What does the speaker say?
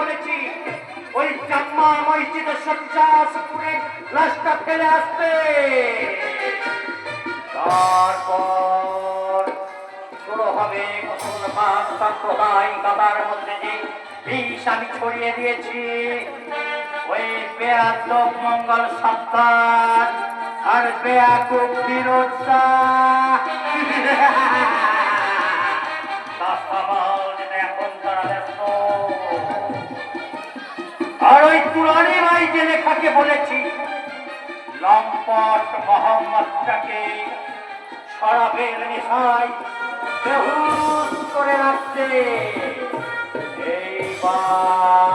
বলেছি ওই জাম্মা মসজিদের সজ্জাসপুরে লাশটা ফেলে আসতে। তারপর শুরু হবে মুসলমান সম্প্রদায় গাদার মধ্যে যে বিষ আমি ছড়িয়ে দিয়েছি, ওই বেয়াদব মঙ্গল সত্তার আর বেয়াকুব ফিরোজ শাহ আর ওই কুরআনে ভাই যে লেখাকে বলেছি লম্পট মোহাম্মদটাকে শরাবের নেশায় বেহুশ করে রাখতে। এইবার